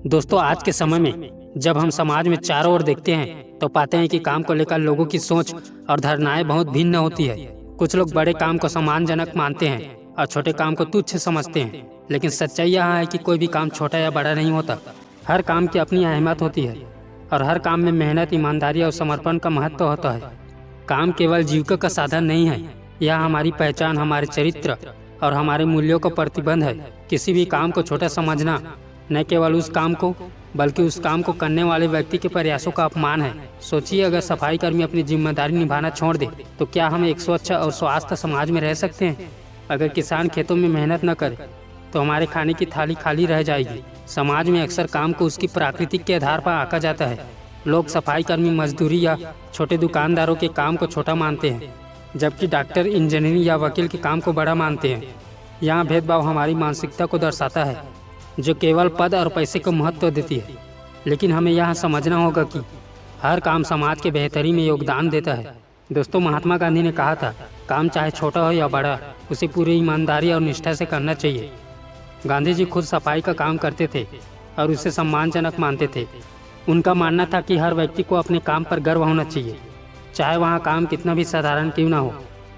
दोस्तों, आज के समय में जब हम समाज में चारों ओर देखते हैं तो पाते हैं कि काम को लेकर लोगों की सोच और धारणाएं बहुत भिन्न होती है। कुछ लोग बड़े काम को सम्मानजनक मानते हैं और छोटे काम को तुच्छ समझते हैं। लेकिन सच्चाई यहाँ है कि कोई भी काम छोटा या बड़ा नहीं होता। हर काम की अपनी अहमियत होती है और हर काम में मेहनत, ईमानदारी और समर्पण का महत्व होता है। काम केवल जीविका का साधन नहीं है, यह हमारी पहचान, हमारे चरित्र और हमारे मूल्यों का प्रतिबंध है। किसी भी काम को छोटा समझना न केवल उस काम को बल्कि उस काम को करने वाले व्यक्ति के प्रयासों का अपमान है। सोचिए, अगर सफाई कर्मी अपनी जिम्मेदारी निभाना छोड़ दे तो क्या हम एक स्वच्छ और स्वस्थ समाज में रह सकते हैं? अगर किसान खेतों में मेहनत न करे तो हमारे खाने की थाली खाली रह जाएगी। समाज में अक्सर काम को उसकी प्राकृतिक के आधार पर आंका जाता है। लोग सफाई कर्मी, मजदूरी या छोटे दुकानदारों के काम को छोटा मानते हैं, जबकि डॉक्टर, इंजीनियर या वकील के काम को बड़ा मानते हैं। यहाँ भेदभाव हमारी मानसिकता को दर्शाता है, जो केवल पद और पैसे को महत्व देती है। लेकिन हमें यह समझना होगा कि हर काम समाज के बेहतरी में योगदान देता है। दोस्तों, महात्मा गांधी ने कहा था, काम चाहे छोटा हो या बड़ा, उसे पूरी ईमानदारी और निष्ठा से करना चाहिए। गांधी जी खुद सफाई का काम करते थे और उसे सम्मानजनक मानते थे। उनका मानना था कि हर व्यक्ति को अपने काम पर गर्व होना चाहिए, चाहे वहाँ काम कितना भी साधारण क्यों ना हो।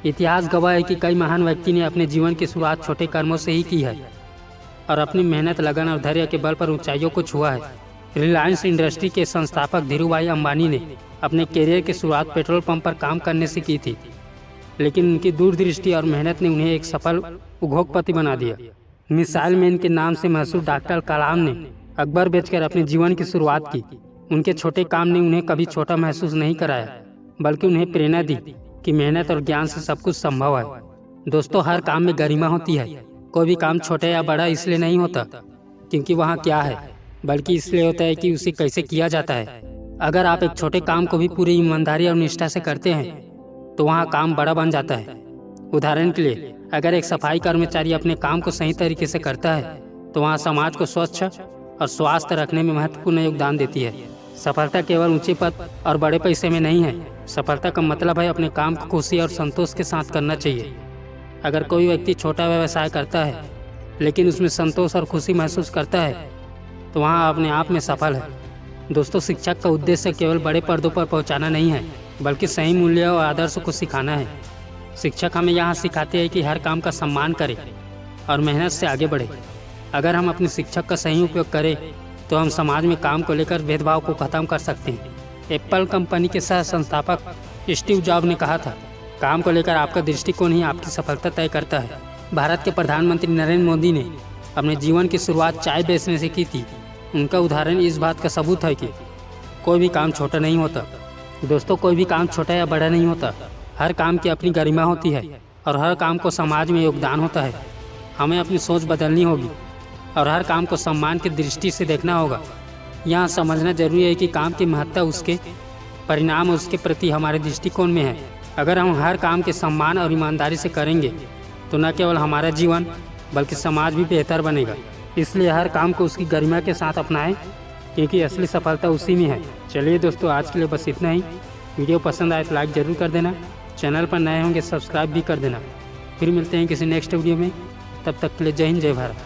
इतिहास गवाह है कि कई महान व्यक्ति ने अपने जीवन की शुरुआत छोटे कर्मों से ही की है और अपनी मेहनत, लगन और धैर्य के बल पर ऊंचाइयों को छुआ है। रिलायंस इंडस्ट्री के संस्थापक धीरूभाई अंबानी ने अपने करियर की शुरुआत पेट्रोल पंप पर काम करने से की थी, लेकिन उनकी दूरदृष्टि और मेहनत ने उन्हें एक सफल उद्योगपति बना दिया। मिसाइल मैन के नाम से मशहूर डॉक्टर कलाम ने अकबर बेचकर अपने जीवन की शुरुआत की। उनके छोटे काम ने उन्हें कभी छोटा महसूस नहीं कराया, बल्कि उन्हें प्रेरणा दी कि मेहनत और ज्ञान से सब कुछ संभव है। दोस्तों, हर काम में गरिमा होती है। कोई भी काम छोटा या बड़ा इसलिए नहीं होता क्योंकि वहाँ क्या है, बल्कि इसलिए होता है कि उसे कैसे किया जाता है। अगर आप एक छोटे काम को भी पूरी ईमानदारी और निष्ठा से करते हैं तो वहाँ काम बड़ा बन जाता है। उदाहरण के लिए, अगर एक सफाई कर्मचारी अपने काम को सही तरीके से करता है तो वहाँ समाज को स्वच्छ और स्वास्थ्य रखने में महत्वपूर्ण योगदान देती है। सफलता केवल ऊंचे पद और बड़े पैसे में नहीं है। सफलता का मतलब है अपने काम को खुशी और संतोष के साथ करना चाहिए। अगर कोई व्यक्ति छोटा व्यवसाय करता है लेकिन उसमें संतोष और खुशी महसूस करता है तो वहाँ अपने आप में सफल है। दोस्तों, शिक्षक का उद्देश्य केवल बड़े पर्दों पर पहुँचाना नहीं है, बल्कि सही मूल्य और आदर्श को सिखाना है। शिक्षक हमें यहाँ सिखाते हैं कि हर काम का सम्मान करें और मेहनत से आगे बढ़े। अगर हम अपने शिक्षक का सही उपयोग करें तो हम समाज में काम को लेकर भेदभाव को खत्म कर सकते हैं। एप्पल कंपनी के सह संस्थापक स्टीव जॉब ने कहा था, काम को लेकर आपका दृष्टिकोण ही आपकी सफलता तय करता है। भारत के प्रधानमंत्री नरेंद्र मोदी ने अपने जीवन की शुरुआत चाय बेचने से की थी। उनका उदाहरण इस बात का सबूत है कि कोई भी काम छोटा नहीं होता। दोस्तों, कोई भी काम छोटा या बड़ा नहीं होता। हर काम की अपनी गरिमा होती है और हर काम को समाज में योगदान होता है। हमें अपनी सोच बदलनी होगी और हर काम को सम्मान की दृष्टि से देखना होगा। यहाँ समझना जरूरी है कि काम की महत्ता उसके परिणाम और उसके प्रति हमारे दृष्टिकोण में है। अगर हम हर काम के सम्मान और ईमानदारी से करेंगे तो न केवल हमारा जीवन बल्कि समाज भी बेहतर बनेगा। इसलिए हर काम को उसकी गरिमा के साथ अपनाएं, क्योंकि असली सफलता उसी में है। चलिए दोस्तों, आज के लिए बस इतना ही। वीडियो पसंद आए तो लाइक ज़रूर कर देना, चैनल पर नए होंगे सब्सक्राइब भी कर देना। फिर मिलते हैं किसी नेक्स्ट वीडियो में। तब तक के लिए जय हिंद, जय भारत।